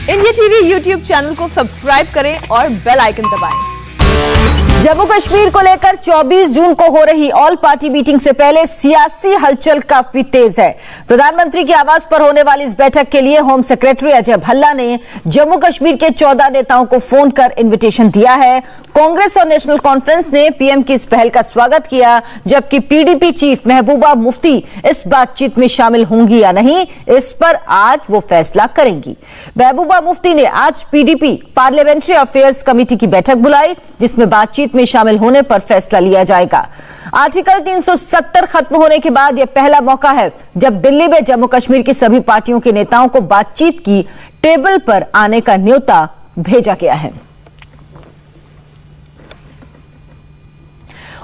India TV YouTube channel को subscribe करें और बेल आइकन दबाएं। जम्मू कश्मीर को लेकर 24 जून को हो रही ऑल पार्टी मीटिंग से पहले सियासी हलचल काफी तेज है। प्रधानमंत्री के आवास पर होने वाली इस बैठक के लिए होम सेक्रेटरी अजय भल्ला ने जम्मू कश्मीर के 14 नेताओं को फोन कर इनविटेशन दिया है। कांग्रेस और नेशनल कॉन्फ्रेंस ने पीएम की इस पहल का स्वागत किया, जबकि पीडीपी चीफ महबूबा मुफ्ती इस बातचीत में शामिल होंगी या नहीं, इस पर आज वो फैसला करेंगी। महबूबा मुफ्ती ने आज पीडीपी पार्लियामेंट्री अफेयर्स कमेटी की बैठक बुलाई, जिसमें बातचीत में शामिल होने पर फैसला लिया जाएगा। आर्टिकल 370 खत्म होने के बाद यह पहला मौका है जब दिल्ली में जम्मू कश्मीर की सभी पार्टियों के नेताओं को बातचीत की टेबल पर आने का न्योता भेजा गया है।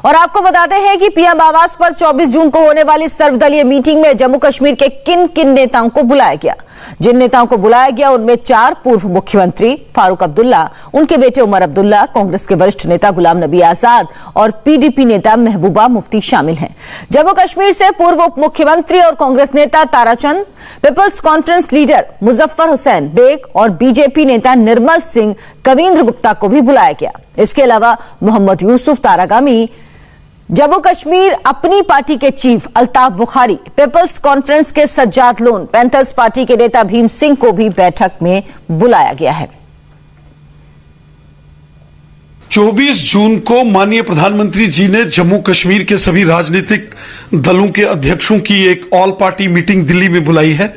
और आपको बताते हैं कि पीएम आवास पर 24 जून को होने वाली सर्वदलीय मीटिंग में जम्मू कश्मीर के किन किन नेताओं को बुलाया गया। जिन नेताओं को बुलाया गया उनमें 4 पूर्व मुख्यमंत्री फारूक अब्दुल्ला, उनके बेटे उमर अब्दुल्ला, कांग्रेस के वरिष्ठ नेता गुलाम नबी आजाद और पीडीपी नेता महबूबा मुफ्ती शामिल हैं। जम्मू कश्मीर से पूर्व उप मुख्यमंत्री और कांग्रेस नेता ताराचंद, पीपल्स कॉन्फ्रेंस लीडर मुजफ्फर हुसैन बेग और बीजेपी नेता निर्मल सिंह कविंद्र गुप्ता को भी बुलाया गया। इसके अलावा मोहम्मद यूसुफ तारागामी, जम्मू कश्मीर अपनी पार्टी के चीफ अल्ताफ बुखारी, पीपल्स कॉन्फ्रेंस के सज्जाद लोन, पैंथर्स पार्टी के नेता भीम सिंह को भी बैठक में बुलाया गया है। 24 जून को माननीय प्रधानमंत्री जी ने जम्मू कश्मीर के सभी राजनीतिक दलों के अध्यक्षों की एक ऑल पार्टी मीटिंग दिल्ली में बुलाई है।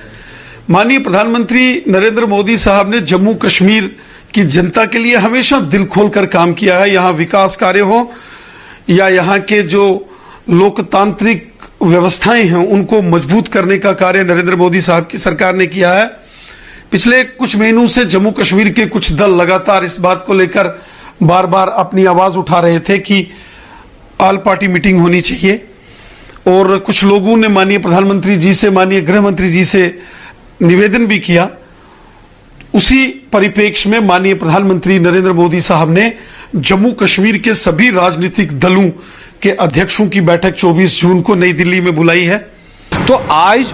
माननीय प्रधानमंत्री नरेंद्र मोदी साहब ने जम्मू कश्मीर की जनता के लिए हमेशा दिल खोलकर काम किया है। यहाँ विकास कार्य हो या यहाँ के जो लोकतांत्रिक व्यवस्थाएं हैं उनको मजबूत करने का कार्य नरेंद्र मोदी साहब की सरकार ने किया है। पिछले कुछ महीनों से जम्मू कश्मीर के कुछ दल लगातार इस बात को लेकर बार बार अपनी आवाज उठा रहे थे कि ऑल पार्टी मीटिंग होनी चाहिए, और कुछ लोगों ने माननीय प्रधानमंत्री जी से, माननीय गृह मंत्री जी से निवेदन भी किया। उसी परिप्रेक्ष्य में माननीय प्रधानमंत्री नरेंद्र मोदी साहब ने जम्मू कश्मीर के सभी राजनीतिक दलों के अध्यक्षों की बैठक 24 जून को नई दिल्ली में बुलाई है। तो आज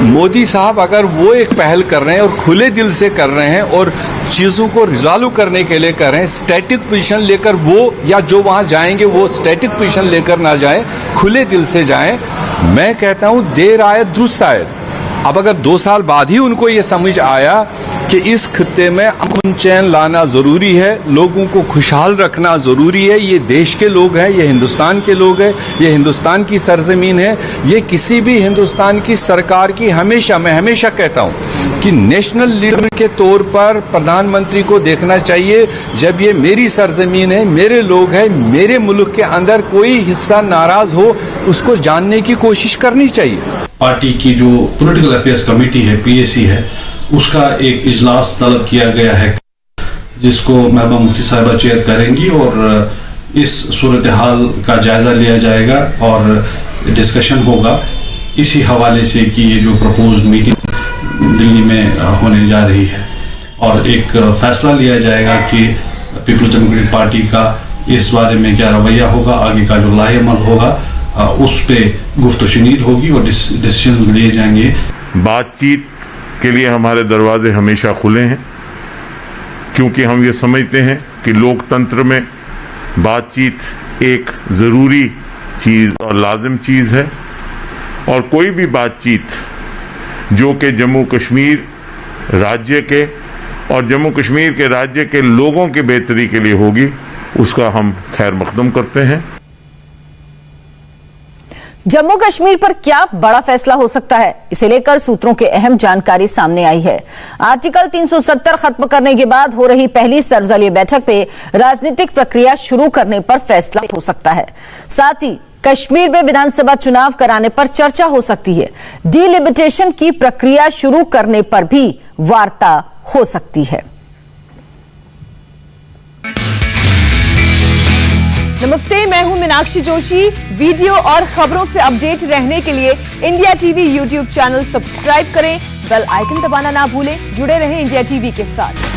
मोदी साहब अगर वो एक पहल कर रहे हैं और खुले दिल से कर रहे हैं और चीज़ों को रिजॉल्व करने के लिए कर रहे हैं, स्टैटिक पोजीशन लेकर वो या जो वहाँ जाएंगे वो स्टैटिक पोजीशन लेकर ना जाए, खुले दिल से जाएं। मैं कहता हूँ देर आए दुरुस्त आए। अब अगर 2 साल बाद ही उनको ये समझ आया कि इस खित्ते में अमन चैन लाना ज़रूरी है, लोगों को खुशहाल रखना ज़रूरी है, ये देश के लोग हैं, ये हिंदुस्तान के लोग हैं, ये हिंदुस्तान की सरजमीन है, ये किसी भी हिंदुस्तान की सरकार की मैं हमेशा कहता हूँ कि नेशनल लीडर के तौर पर प्रधानमंत्री को देखना चाहिए। जब ये मेरी सरजमीन है, मेरे लोग हैं, मेरे मुल्क के अंदर कोई हिस्सा नाराज़ हो, उसको जानने की कोशिश करनी चाहिए। पार्टी की जो पॉलिटिकल अफेयर्स कमेटी है, पीएसी है, उसका एक इजलास तलब किया गया है जिसको महबूबा मुफ्ती साहिबा चेयर करेंगी और इस सूरत हाल का जायजा लिया जाएगा और डिस्कशन होगा इसी हवाले से कि ये जो प्रपोज्ड मीटिंग दिल्ली में होने जा रही है, और एक फैसला लिया जाएगा कि पीपल्स डेमोक्रेटिक पार्टी का इस बारे में क्या रवैया होगा, आगे का जो लाहेअमल होगा उस पे गुफ्तगू होगी और डिसीजन लिए जाएंगे। बातचीत के लिए हमारे दरवाजे हमेशा खुले हैं, क्योंकि हम ये समझते हैं कि लोकतंत्र में बातचीत एक ज़रूरी चीज़ और लाजिम चीज़ है, और कोई भी बातचीत जो कि जम्मू कश्मीर राज्य के और जम्मू कश्मीर के राज्य के लोगों की बेहतरी के लिए होगी, उसका हम खैर मकदम करते हैं। जम्मू कश्मीर पर क्या बड़ा फैसला हो सकता है, इसे लेकर सूत्रों की अहम जानकारी सामने आई है। आर्टिकल 370 खत्म करने के बाद हो रही पहली सर्वदलीय बैठक पे राजनीतिक प्रक्रिया शुरू करने पर फैसला हो सकता है। साथ ही कश्मीर में विधानसभा चुनाव कराने पर चर्चा हो सकती है। डिलिमिटेशन की प्रक्रिया शुरू करने पर भी वार्ता हो सकती है। नमस्ते, मैं हूं मीनाक्षी जोशी। वीडियो और खबरों से अपडेट रहने के लिए India TV YouTube channel subscribe करें, बेल आइकन दबाना ना भूलें। जुड़े रहें इंडिया टीवी के साथ।